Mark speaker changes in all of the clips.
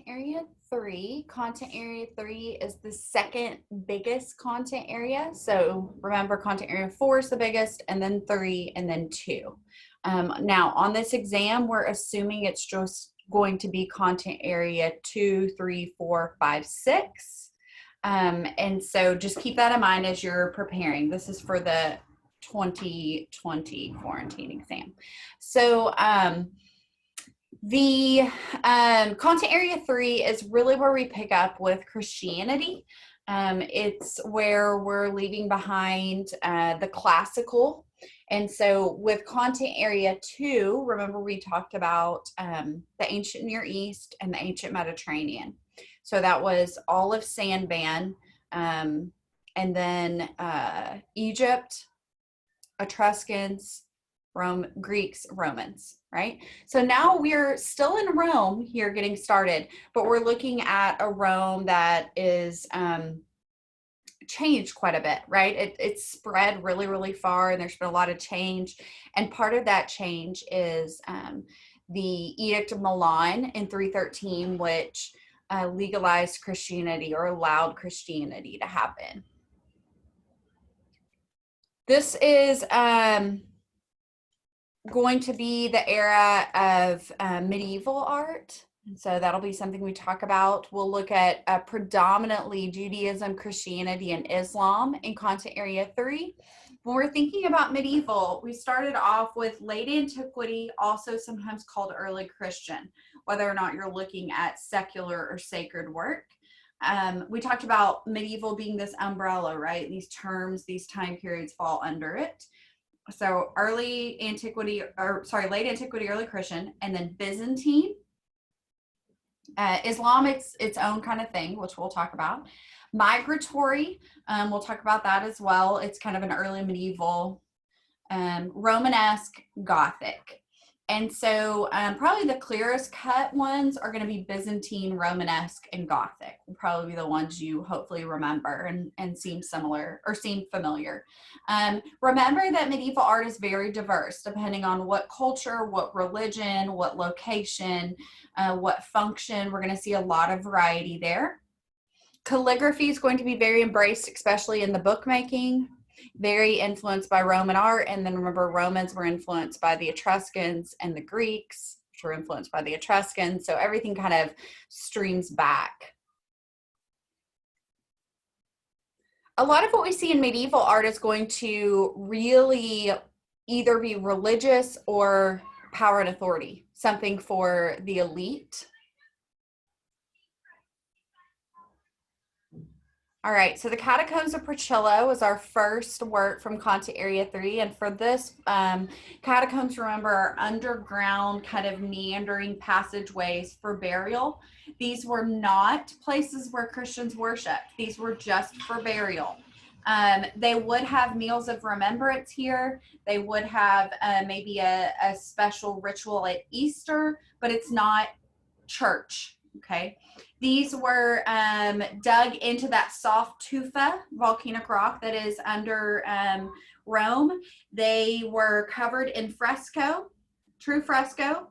Speaker 1: area 3. Content area 3 is the second biggest content area. So remember, content area 4 is the biggest, and then 3, and then 2. Now on this exam, we're assuming it's just going to be content area 2, 3, 4, 5, 6. And so just keep that in mind as you're preparing. This is for the 2020 quarantine exam. So the content area 3 is really where we pick up with Christianity. It's where we're leaving behind the classical. And so with content area 2, remember we talked about the ancient Near East and the ancient Mediterranean. So that was all of Sanban, and then Egypt, Etruscans, Greeks, Romans, right? So now we're still in Rome here getting started, but we're looking at a Rome that is changed quite a bit, right? It's spread really, really far, and there's been a lot of change. And part of that change is the Edict of Milan in 313, which legalized Christianity or allowed Christianity to happen. This is going to be the era of medieval art. And so that'll be something we talk about. We'll look at predominantly Judaism, Christianity, and Islam in content area 3. When we're thinking about medieval, we started off with late antiquity, also sometimes called early Christian, whether or not you're looking at secular or sacred work. We talked about medieval being this umbrella, right? These terms, these time periods fall under it. So late antiquity, early Christian, and then Byzantine. Islam, it's its own kind of thing, which we'll talk about. Migratory, we'll talk about that as well. It's kind of an early medieval, Romanesque, Gothic. And so probably the clearest cut ones are going to be Byzantine, Romanesque, and Gothic. Will probably be the ones you hopefully remember and seem similar or seem familiar. Remember that medieval art is very diverse depending on what culture, what religion, what location, what function. We're going to see a lot of variety there. Calligraphy is going to be very embraced, especially in the bookmaking. Very influenced by Roman art. And then remember, Romans were influenced by the Etruscans, and the Greeks were influenced by the Etruscans. So everything kind of streams back. A lot of what we see in medieval art is going to really either be religious or power and authority, something for the elite. All right, so the Catacombs of Priscilla was our first work from content area 3. And for this, catacombs, remember, are underground kind of meandering passageways for burial. These were not places where Christians worshiped. These were just for burial. They would have meals of remembrance here. They would have maybe a special ritual at Easter, but it's not church, okay? These were dug into that soft tufa, volcanic rock that is under Rome. They were covered in fresco, true fresco.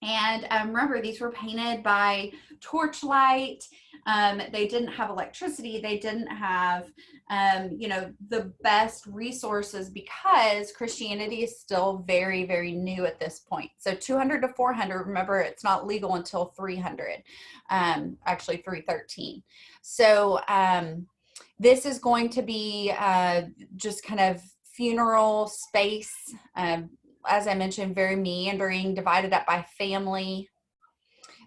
Speaker 1: And remember, these were painted by torchlight. They didn't have electricity. They didn't have, the best resources because Christianity is still very, very new at this point. So 200 to 400, remember, it's not legal until 300, actually 313. So this is going to be just kind of funeral space, as I mentioned, very meandering, divided up by family.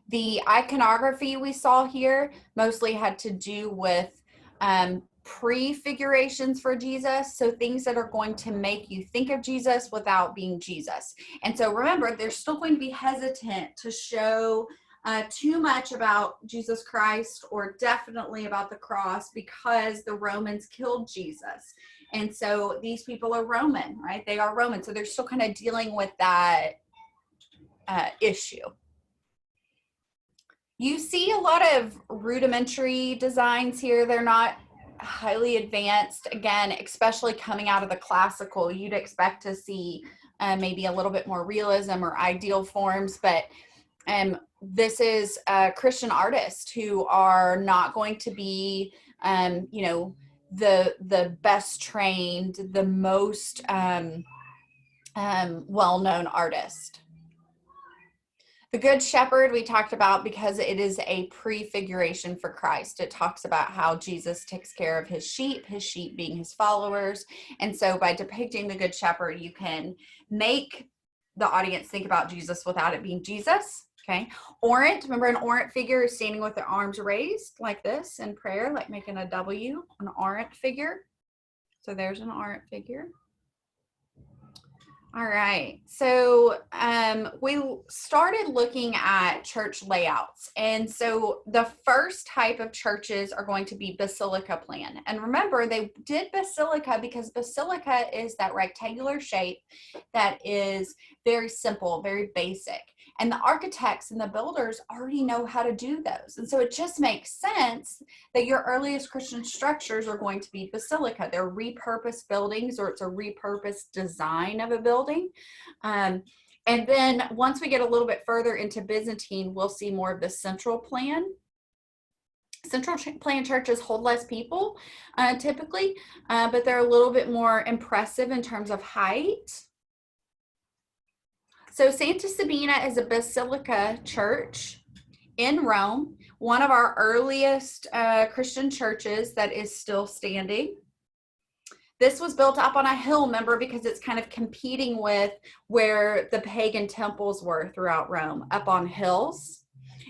Speaker 1: The iconography we saw here mostly had to do with prefigurations for Jesus, so things that are going to make you think of Jesus without being Jesus. And so remember, they're still going to be hesitant to show too much about Jesus Christ or definitely about the cross because the Romans killed Jesus. And so these people are Roman, right? They are Roman. So they're still kind of dealing with that issue. You see a lot of rudimentary designs here. They're not highly advanced. Again, especially coming out of the classical, you'd expect to see maybe a little bit more realism or ideal forms, but This is Christian artists who are not going to be, you know, the best trained, the most well-known artist. The Good Shepherd we talked about because it is a prefiguration for Christ. It talks about how Jesus takes care of his sheep being his followers. And so by depicting the Good Shepherd, you can make the audience think about Jesus without it being Jesus. Okay. Orant, remember an orant figure is standing with their arms raised like this in prayer, like making a W, an orant figure. So there's an orant figure. All right, so we started looking at church layouts. And so the first type of churches are going to be basilica plan. And remember, they did basilica because basilica is that rectangular shape that is very simple, very basic. And the architects and the builders already know how to do those. And so it just makes sense that your earliest Christian structures are going to be basilica. They're repurposed buildings, or it's a repurposed design of a building. And then once we get a little bit further into Byzantine, we'll see more of the central plan. Central plan churches hold less people typically, but they're a little bit more impressive in terms of height. So Santa Sabina is a basilica church in Rome, one of our earliest Christian churches that is still standing. This was built up on a hill, remember, because it's kind of competing with where the pagan temples were throughout Rome, up on hills.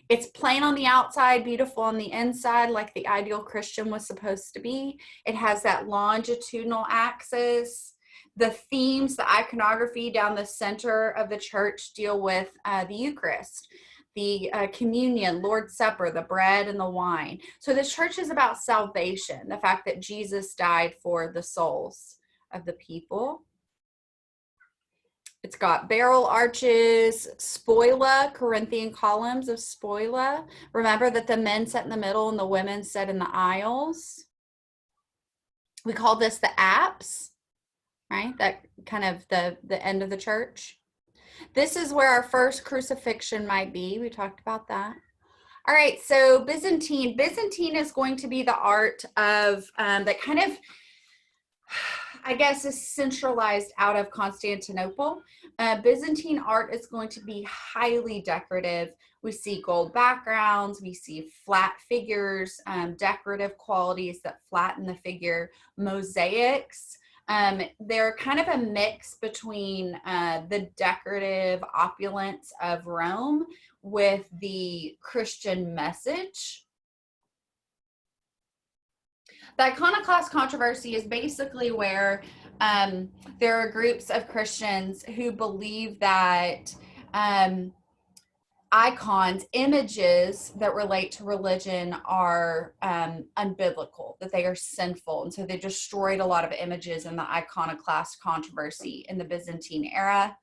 Speaker 1: It's plain on the outside, beautiful on the inside, like the ideal Christian was supposed to be. It has that longitudinal axis. The themes, the iconography down the center of the church deal with the Eucharist, the communion, Lord's Supper, the bread and the wine. So this church is about salvation, the fact that Jesus died for the souls of the people. It's got barrel arches, spoila, Corinthian columns of spoila. Remember that the men sat in the middle and the women sat in the aisles. We call this the apse, right? That kind of the end of the church. This is where our first crucifixion might be. We talked about that. All right, so Byzantine. Byzantine is going to be the art of that kind of, I guess, is centralized out of Constantinople. Byzantine art is going to be highly decorative. We see gold backgrounds, we see flat figures, decorative qualities that flatten the figure, mosaics. They're kind of a mix between the decorative opulence of Rome with the Christian message. The iconoclast controversy is basically where there are groups of Christians who believe that icons, images that relate to religion are unbiblical, that they are sinful. And so they destroyed a lot of images in the iconoclast controversy in the Byzantine era.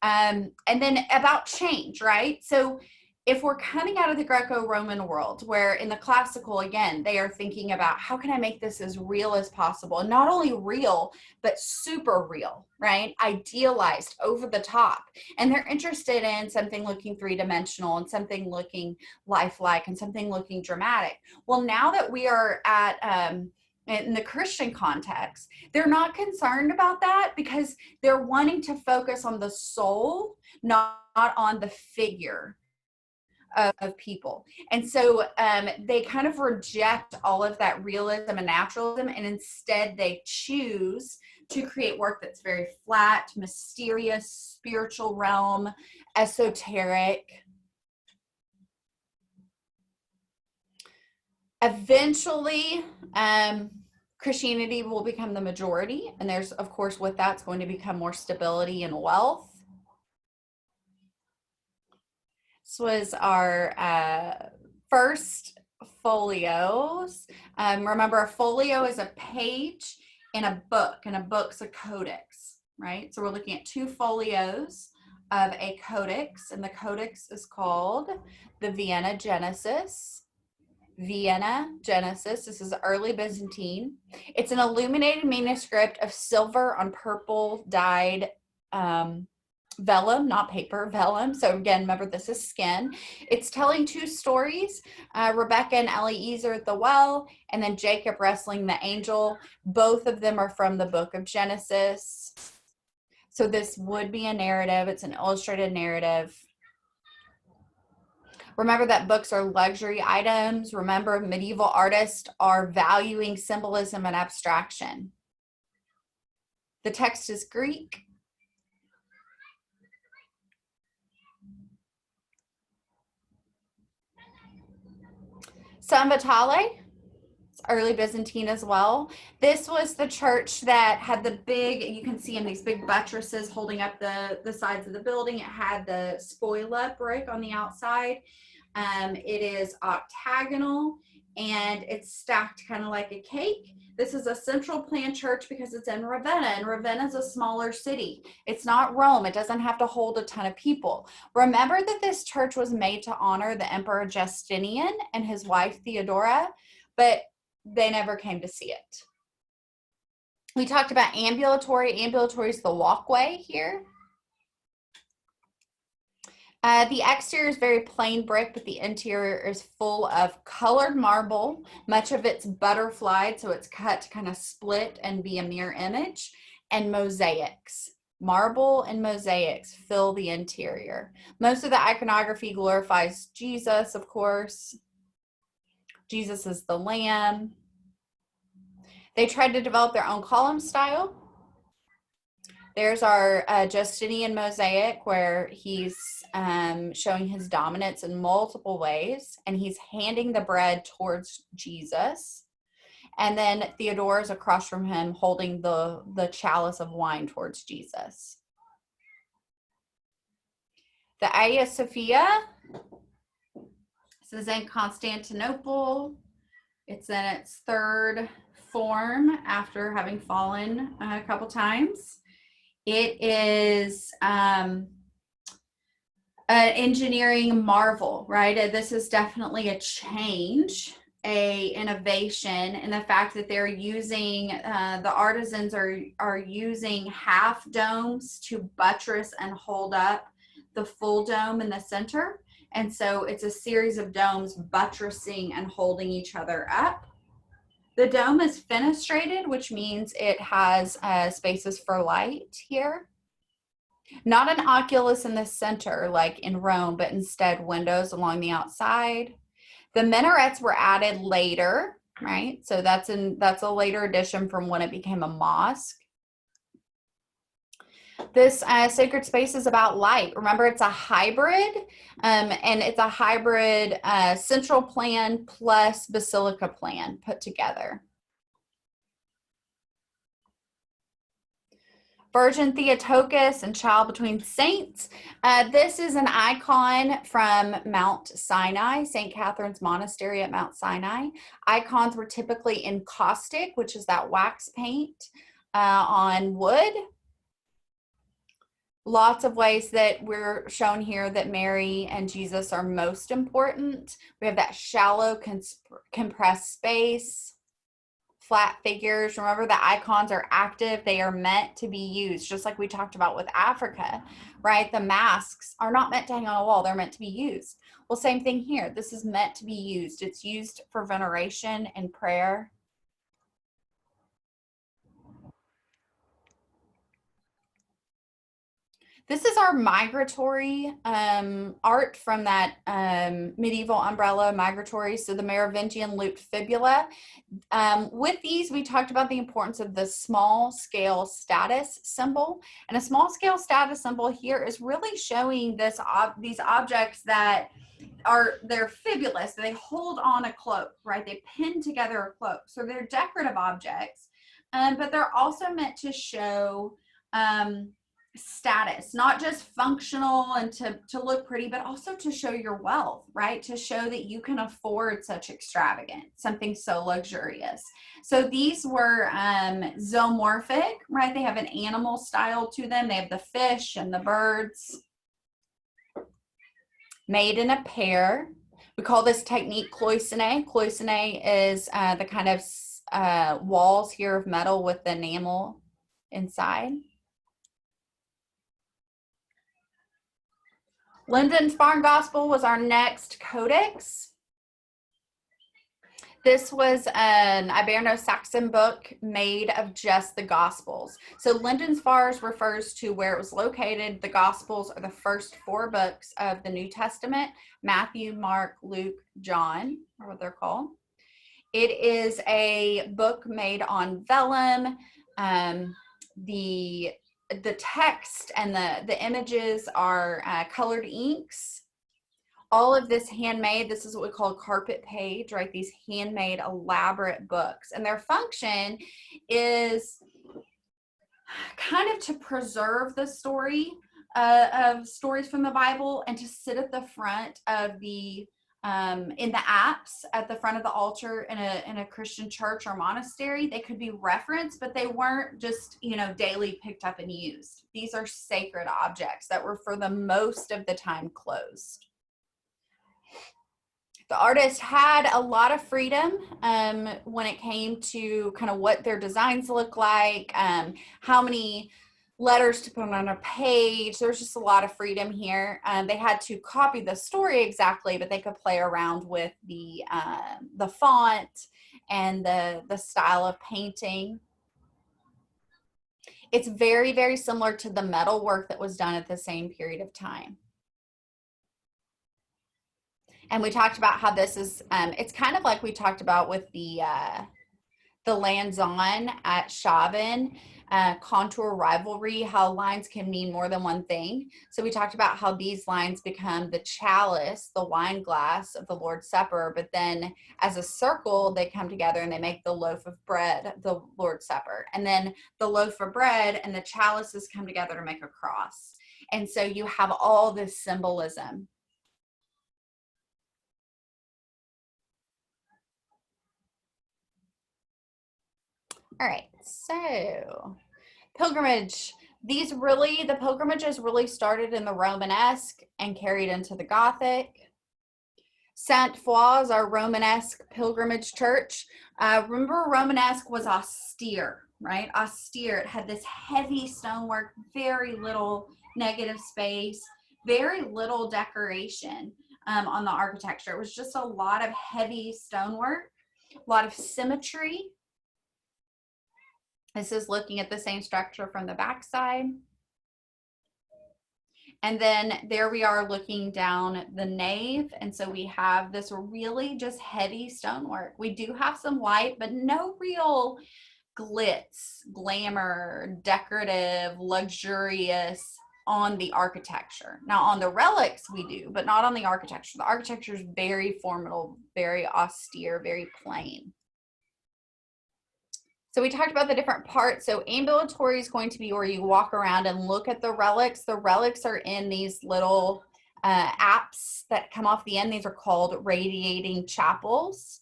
Speaker 1: And then about change, right? So if we're coming out of the Greco-Roman world, where in the classical, again, they are thinking about how can I make this as real as possible? And not only real, but super real, right? Idealized, over the top. And they're interested in something looking three-dimensional and something looking lifelike and something looking dramatic. Well, now that we are at in the Christian context, they're not concerned about that because they're wanting to focus on the soul, not on the figure of people. And so they kind of reject all of that realism and naturalism, and instead they choose to create work that's very flat, mysterious, spiritual realm, esoteric. Eventually, Christianity will become the majority, and there's, of course, with that's going to become more stability and wealth. This was our first folios. Remember, a folio is a page in a book, and a book's a codex, right? So we're looking at two folios of a codex, and the codex is called the Vienna Genesis. Vienna Genesis. This is early Byzantine. It's an illuminated manuscript of silver on purple dyed vellum, not paper, vellum. So again, remember this is skin. It's telling two stories, Rebecca and Eliezer at the well, and then Jacob wrestling the angel. Both of them are from the book of Genesis. So this would be a narrative. It's an illustrated narrative. Remember that books are luxury items. Remember, medieval artists are valuing symbolism and abstraction. The text is Greek. San Vitale, it's early Byzantine as well. This was the church that had the big, you can see in these big buttresses holding up the sides of the building. It had the spoila brick on the outside. It is octagonal and it's stacked kind of like a cake. This is a central plan church because it's in Ravenna, and Ravenna is a smaller city. It's not Rome. It doesn't have to hold a ton of people. Remember that this church was made to honor the Emperor Justinian and his wife Theodora, but they never came to see it. We talked about ambulatory. Ambulatory is the walkway here. The exterior is very plain brick, but the interior is full of colored marble. Much of it's butterflied, so it's cut to kind of split and be a mirror image, and mosaics. Marble and mosaics fill the interior. Most of the iconography glorifies Jesus, of course. Jesus is the Lamb. They tried to develop their own column style. There's our Justinian mosaic where he's showing his dominance in multiple ways, and he's handing the bread towards Jesus. And then Theodora's across from him holding the chalice of wine towards Jesus. The Hagia Sophia, this is in Constantinople. It's in its third form after having fallen a couple times. It is an engineering marvel, right? This is definitely a change, a innovation, in the fact that they're using, the artisans are using half domes to buttress and hold up the full dome in the center. And so it's a series of domes buttressing and holding each other up. The dome is fenestrated, which means it has spaces for light here. Not an oculus in the center like in Rome, but instead windows along the outside. The minarets were added later, right? So that's a later addition from when it became a mosque. This sacred space is about light. Remember, it's a hybrid, and it's a hybrid central plan plus basilica plan put together. Virgin Theotokos and Child Between Saints. This is an icon from Mount Sinai, St. Catherine's Monastery at Mount Sinai. Icons were typically encaustic, which is that wax paint on wood. Lots of ways that we're shown here that Mary and Jesus are most important. We have that shallow, compressed space, flat figures. Remember, the icons are active. They are meant to be used, just like we talked about with Africa, right? The masks are not meant to hang on a wall. They're meant to be used. Well, same thing here. This is meant to be used. It's used for veneration and prayer. This is our migratory art from that medieval umbrella migratory. So the Merovingian looped fibula. With these, we talked about the importance of the small scale status symbol. And a small scale status symbol here is really showing these objects that they're fibulous. They hold on a cloak, right? They pin together a cloak. So they're decorative objects, but they're also meant to show status, not just functional and to look pretty, but also to show your wealth, right? To show that you can afford such extravagant, something so luxurious. So these were zoomorphic, right? They have an animal style to them. They have the fish and the birds. Made in a pair. We call this technique cloisonne. Cloisonne is the kind of walls here of metal with the enamel inside. Linden's Barn Gospel was our next codex. This was an Iberno-Saxon book made of just the Gospels. So Linden's Fars refers to where it was located. The Gospels are the first 4 books of the New Testament: Matthew, Mark, Luke, John, or what they're called. It is a book made on vellum. The text and the images are colored inks. All of this handmade, this is what we call a carpet page, right? These handmade elaborate books. And their function is kind of to preserve the story of stories from the Bible, and to sit at the front of the in the apse at the front of the altar in a Christian church or monastery. They could be referenced, but they weren't just, daily picked up and used. These are sacred objects that were for the most of the time closed. The artist had a lot of freedom when it came to kind of what their designs look like, how many letters to put on a page. There's just a lot of freedom here. They had to copy the story exactly, but they could play around with the font and the style of painting. It's very, very similar to the metal work that was done at the same period of time. And we talked about how this is, it's kind of like we talked about with the Lands-On at Chauvin, contour rivalry, how lines can mean more than one thing. So we talked about how these lines become the chalice, the wine glass of the Lord's Supper, but then as a circle, they come together and they make the loaf of bread, the Lord's Supper. And then the loaf of bread and the chalices come together to make a cross. And so you have all this symbolism. All right, so pilgrimage. The pilgrimages really started in the Romanesque and carried into the Gothic. Saint Foix is our Romanesque pilgrimage church. Remember, Romanesque was austere, right? Austere. It had this heavy stonework, very little negative space, very little decoration on the architecture. It was just a lot of heavy stonework, a lot of symmetry. This is looking at the same structure from the back side. And then there we are looking down the nave. And so we have this really just heavy stonework. We do have some light, but no real glitz, glamour, decorative, luxurious on the architecture. Now on the relics we do, but not on the architecture. The architecture is very formal, very austere, very plain. So we talked about the different parts. So ambulatory is going to be where you walk around and look at the relics. The relics are in these little apse that come off the end. These are called radiating chapels.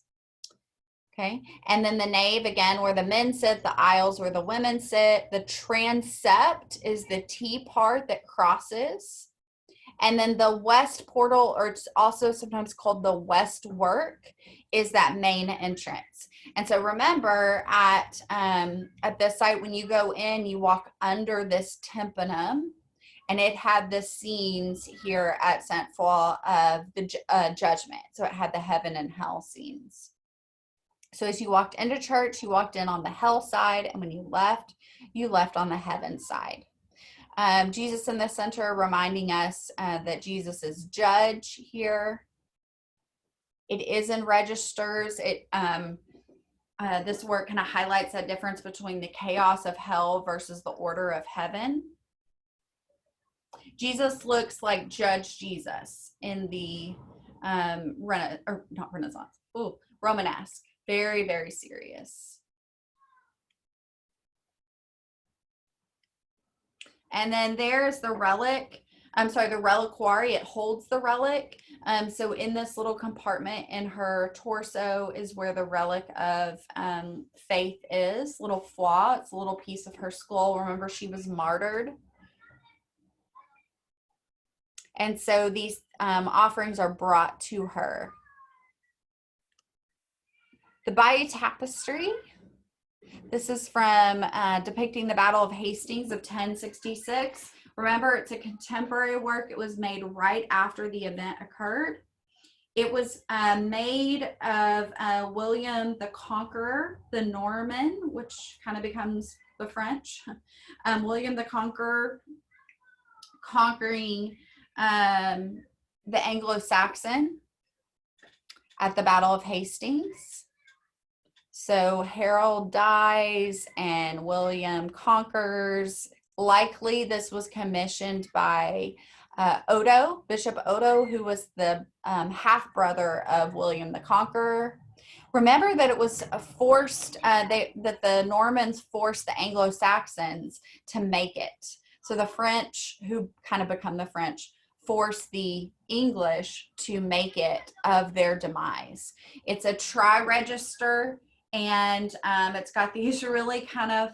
Speaker 1: Okay. And then the nave, again, where the men sit, the aisles where the women sit. The transept is the T part that crosses. And then the west portal, or it's also sometimes called the west work, is that main entrance. And so remember at this site, when you go in, you walk under this tympanum, and it had the scenes here at Saint Foix of the judgment. So it had the heaven and hell scenes. So as you walked into church, you walked in on the hell side, and when you left on the heaven side. Jesus in the center, reminding us that Jesus is judge here. It is in registers. This work kind of highlights that difference between the chaos of hell versus the order of heaven. Jesus looks like Judge Jesus in the Romanesque. Very, very serious. And then there's the relic. The reliquary. It holds the relic. So in this little compartment in her torso is where the relic of faith is. Little flaw. It's a little piece of her skull. Remember, she was martyred. And so these offerings are brought to her. The Bayeux Tapestry. This is from depicting the Battle of Hastings of 1066. Remember, it's a contemporary work. It was made right after the event occurred. It was made of William the Conqueror, the Norman, which kind of becomes the French. William the Conqueror conquering the Anglo-Saxon at the Battle of Hastings. So Harold dies and William conquers. Likely this was commissioned by Odo, Bishop Odo, who was the half-brother of William the Conqueror. Remember that it was forced, that the Normans forced the Anglo-Saxons to make it. So the French, who kind of become the French, forced the English to make it of their demise. It's a tri-register, and it's got these really kind of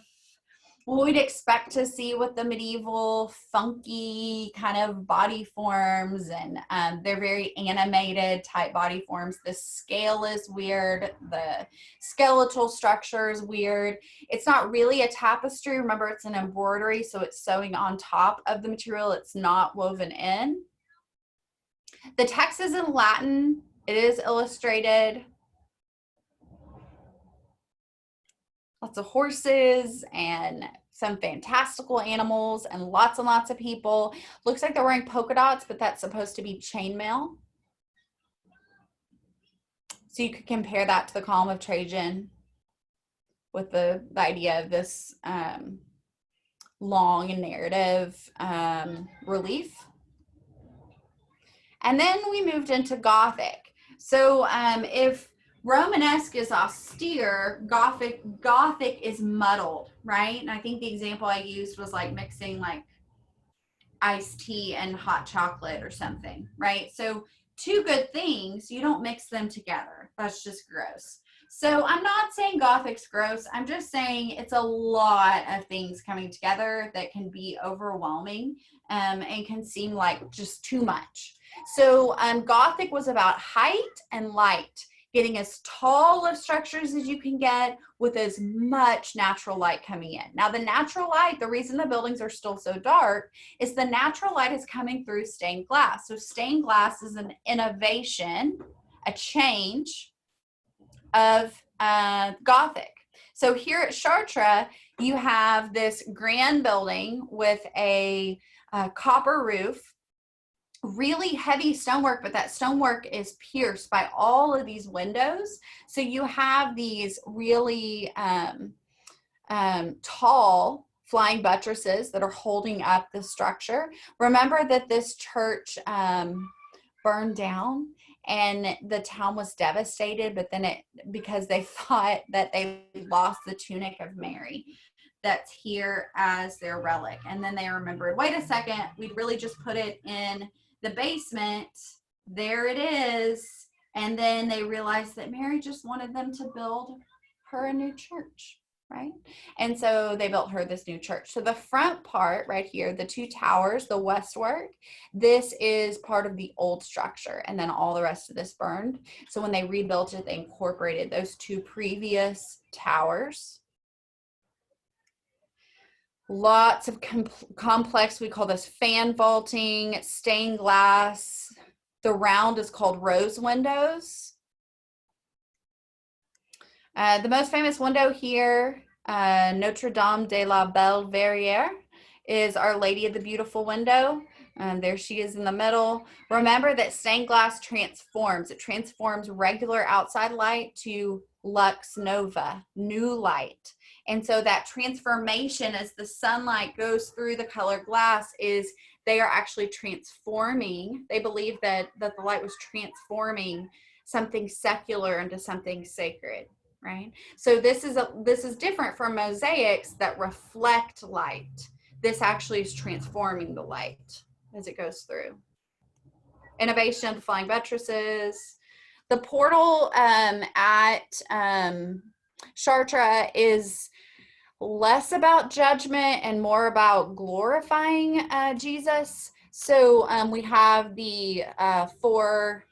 Speaker 1: what we'd expect to see with the medieval funky kind of body forms, and they're very animated type body forms. The scale is weird. The skeletal structure is weird. It's not really a tapestry. Remember, it's an embroidery, so it's sewing on top of the material. It's not woven in. The text is in Latin. It is illustrated. Lots of horses and some fantastical animals and lots of people. Looks like they're wearing polka dots, but that's supposed to be chainmail. So you could compare that to the column of Trajan with the idea of this long and narrative relief. And then we moved into Gothic. So if Romanesque is austere, Gothic is muddled, right? And I think the example I used was like mixing like iced tea and hot chocolate or something, right? So two good things, you don't mix them together. That's just gross. So I'm not saying Gothic's gross. I'm just saying it's a lot of things coming together that can be overwhelming and can seem like just too much. So Gothic was about height and light, getting as tall of structures as you can get with as much natural light coming in. Now the natural light, the reason the buildings are still so dark is the natural light is coming through stained glass. So stained glass is an innovation, a change of Gothic. So here at Chartres, you have this grand building with a copper roof, really heavy stonework, but that stonework is pierced by all of these windows. So you have these really tall flying buttresses that are holding up the structure. Remember that this church burned down and the town was devastated, but then because they thought that they lost the tunic of Mary that's here as their relic. And then they remembered, wait a second, we'd really just put it in the basement. There it is. And then they realized that Mary just wanted them to build her a new church, right? And so they built her this new church. So the front part right here, the two towers, the westward, this is part of the old structure, and then all the rest of this burned. So when they rebuilt it, they incorporated those two previous towers. Lots of complex, we call this fan vaulting, stained glass. The round is called rose windows. The most famous window here, Notre Dame de la Belle Verrière, is Our Lady of the Beautiful Window. There she is in the middle. Remember that stained glass transforms. It transforms regular outside light to lux nova, new light. And so that transformation as the sunlight goes through the colored glass is they are actually transforming. They believe that the light was transforming something secular into something sacred, right? So this is different from mosaics that reflect light. This actually is transforming the light as it goes through. Innovation of the flying buttresses. The portal at Chartres is less about judgment and more about glorifying Jesus. So we have the four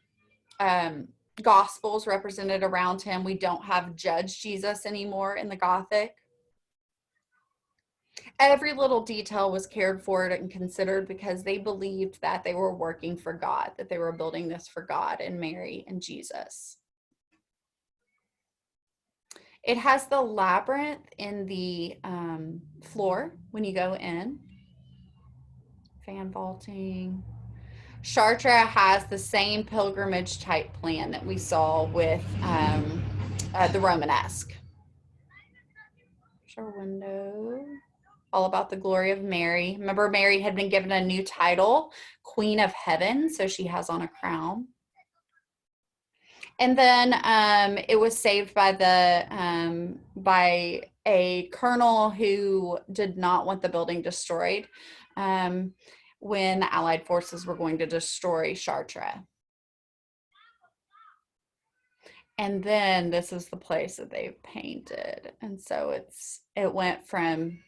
Speaker 1: Gospels represented around him. We don't have Judge Jesus anymore in the Gothic. Every little detail was cared for and considered because they believed that they were working for God, that they were building this for God and Mary and Jesus. It has the labyrinth in the floor when you go in. Fan vaulting. Chartres has the same pilgrimage type plan that we saw with the Romanesque. Here's our window. All about the glory of Mary. Remember, Mary had been given a new title, Queen of Heaven, so she has on a crown. And then it was saved by a colonel who did not want the building destroyed when the Allied forces were going to destroy Chartres. And then this is the place that they painted, and so it went from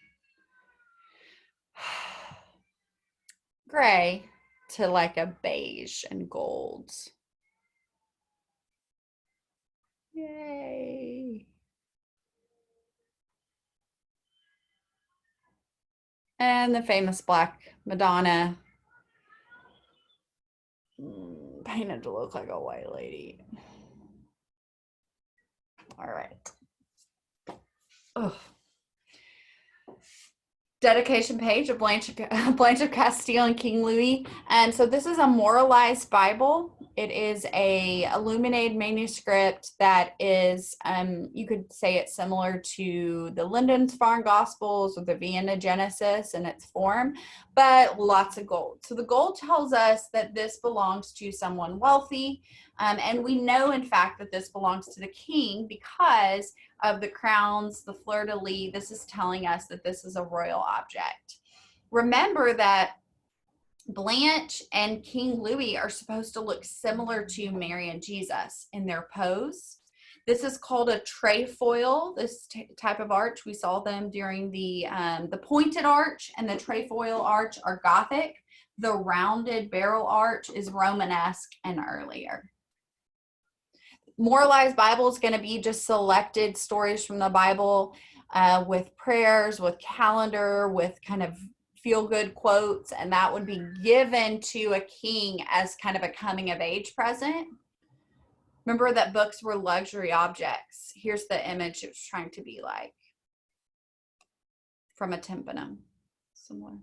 Speaker 1: gray to like a beige and gold. Yay. And the famous black Madonna, painted to look like a white lady. All right. Ugh. Dedication page of Blanche of Castile and King Louis. And so this is a moralized Bible. It is a illuminated manuscript that is, you could say it's similar to the Lindensfarne Gospels or the Vienna Genesis in its form, but lots of gold. So the gold tells us that this belongs to someone wealthy. And we know, in fact, that this belongs to the king because of the crowns, the fleur-de-lis. This is telling us that this is a royal object. Remember that Blanche and King Louis are supposed to look similar to Mary and Jesus in their pose. This is called a trefoil, this type of arch. We saw them during the pointed arch and the trefoil arch are Gothic. The rounded barrel arch is Romanesque and earlier. Moralized Bible is going to be just selected stories from the Bible with prayers, with calendar, with kind of feel-good quotes, and that would be given to a king as kind of a coming-of-age present. Remember that books were luxury objects. Here's the image it was trying to be like from a tympanum, similar.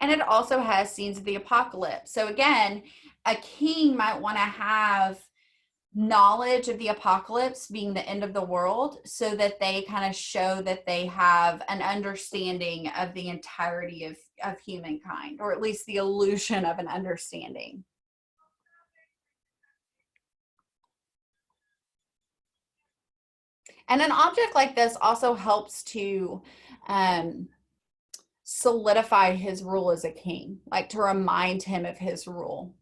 Speaker 1: And it also has scenes of the apocalypse. So again, a king might want to have knowledge of the apocalypse being the end of the world so that they kind of show that they have an understanding of the entirety of humankind, or at least the illusion of an understanding. And an object like this also helps to solidify his rule as a king, like to remind him of his rule.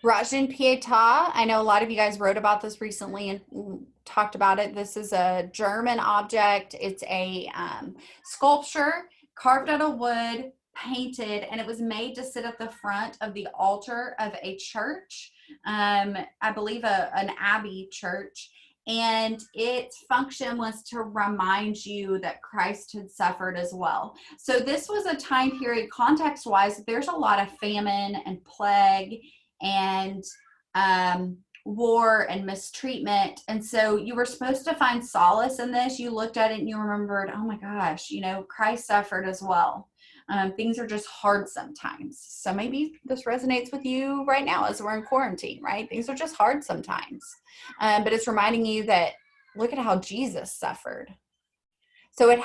Speaker 1: Rajin Pietà, I know a lot of you guys wrote about this recently and talked about it. This is a German object. It's a sculpture carved out of wood, painted, and it was made to sit at the front of the altar of a church, I believe an abbey church. And its function was to remind you that Christ had suffered as well. So this was a time period, context-wise, there's a lot of famine and plague and war and mistreatment. And so you were supposed to find solace in this. You looked at it and you remembered, oh my gosh, you know, Christ suffered as well. Things are just hard sometimes. So maybe this resonates with you right now as we're in quarantine, right? Things are just hard sometimes. But it's reminding you that look at how Jesus suffered. So it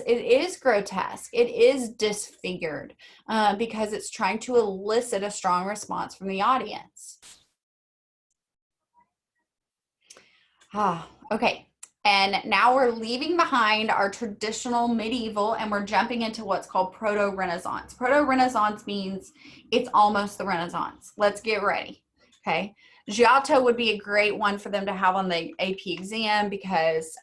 Speaker 1: is grotesque. It is disfigured because it's trying to elicit a strong response from the audience. Okay. And now we're leaving behind our traditional medieval and we're jumping into what's called Proto-Renaissance. Proto-Renaissance means it's almost the Renaissance. Let's get ready. Okay. Giotto would be a great one for them to have on the AP exam because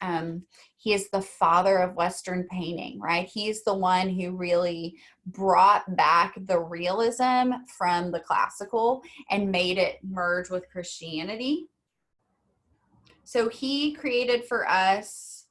Speaker 1: he is the father of Western painting, right? He's the one who really brought back the realism from the classical and made it merge with Christianity. So he created for us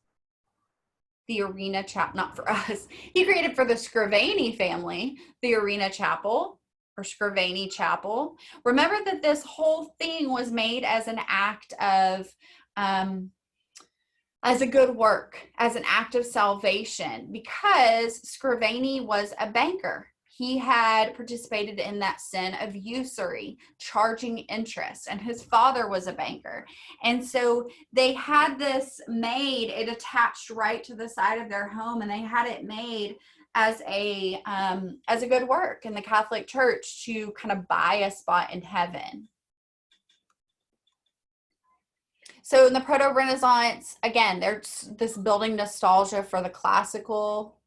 Speaker 1: the Arena Chapel, not for us. He created for the Scrivani family, the Arena Chapel or Scrivani Chapel. Remember that this whole thing was made as an act of, as a good work, as an act of salvation, because Scrivani was a banker. He had participated in that sin of usury, charging interest, and his father was a banker. And so they had this made, it attached right to the side of their home, and they had it made as a good work in the Catholic Church to kind of buy a spot in heaven. So in the Proto-Renaissance, again, there's this building nostalgia for the classical.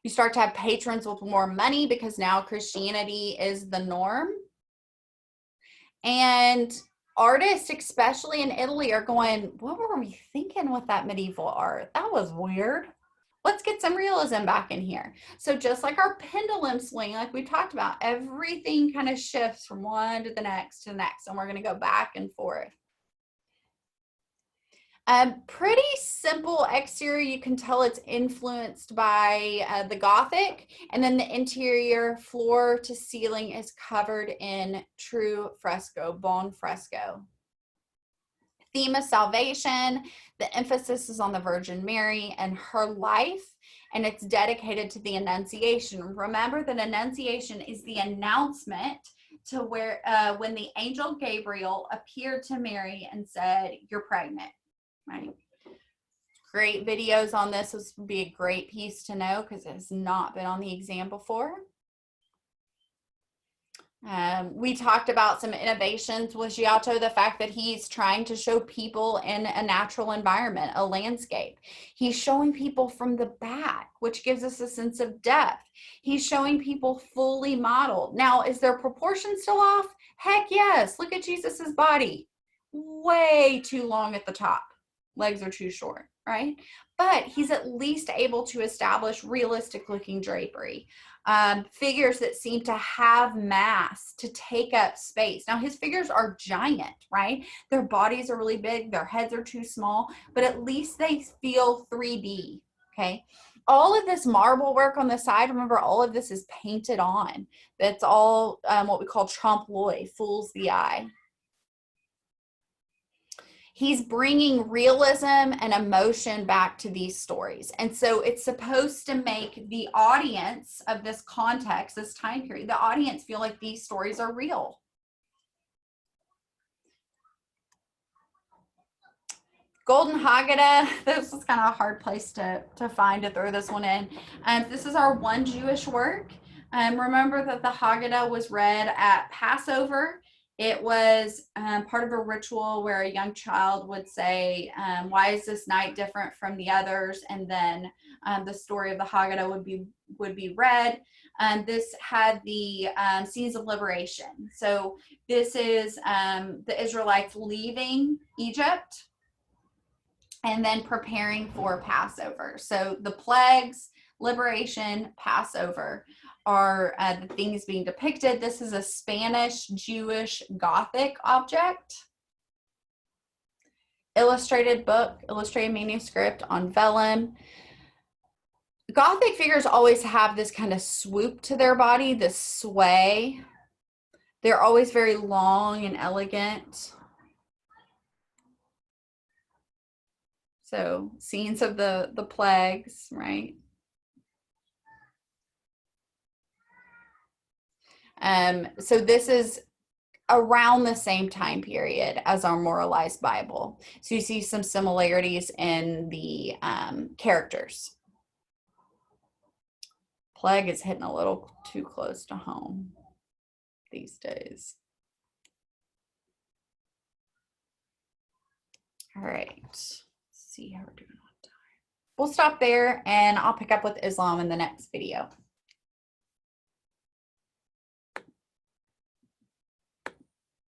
Speaker 1: You start to have patrons with more money because now Christianity is the norm. And artists, especially in Italy, are going, what were we thinking with that medieval art? That was weird. Let's get some realism back in here. So just like our pendulum swing, like we talked about, everything kind of shifts from one to the next, and we're going to go back and forth. Pretty simple exterior. You can tell it's influenced by the Gothic, and then the interior floor to ceiling is covered in true fresco, buon fresco. Theme of salvation, the emphasis is on the Virgin Mary and her life, and it's dedicated to the Annunciation. Remember that Annunciation is the announcement to where when the angel Gabriel appeared to Mary and said, "You're pregnant." Right. Great videos on this. This would be a great piece to know because it has not been on the exam before. We talked about some innovations with Giotto, the fact that he's trying to show people in a natural environment, a landscape. He's showing people from the back, which gives us a sense of depth. He's showing people fully modeled. Now, is their proportion still off? Heck yes. Look at Jesus's body. Way too long at the top. Legs are too short, right? But he's at least able to establish realistic looking drapery, figures that seem to have mass to take up space. Now his figures are giant, right? Their bodies are really big, their heads are too small, but at least they feel 3D, okay? All of this marble work on the side, remember all of this is painted on. That's all what we call trompe l'oeil, fools the eye. He's bringing realism and emotion back to these stories. And so it's supposed to make the audience of this context, this time period, the audience feel like these stories are real. Golden Haggadah, this was kind of a hard place to find, to throw this one in. This is our one Jewish work. Remember that the Haggadah was read at Passover. It was part of a ritual where a young child would say, why is this night different from the others? And then the story of the Haggadah would be read. This had the scenes of liberation. So this is the Israelites leaving Egypt and then preparing for Passover. So the plagues, liberation, Passover are the things being depicted. This is a Spanish Jewish Gothic object. Illustrated book, illustrated manuscript on vellum. Gothic figures always have this kind of swoop to their body, this sway. They're always very long and elegant. So scenes of the plagues, right? So this is around the same time period as our Moralized Bible. So you see some similarities in the characters. Plague is hitting a little too close to home these days. All right, let's see how we're doing on time. We'll stop there and I'll pick up with Islam in the next video.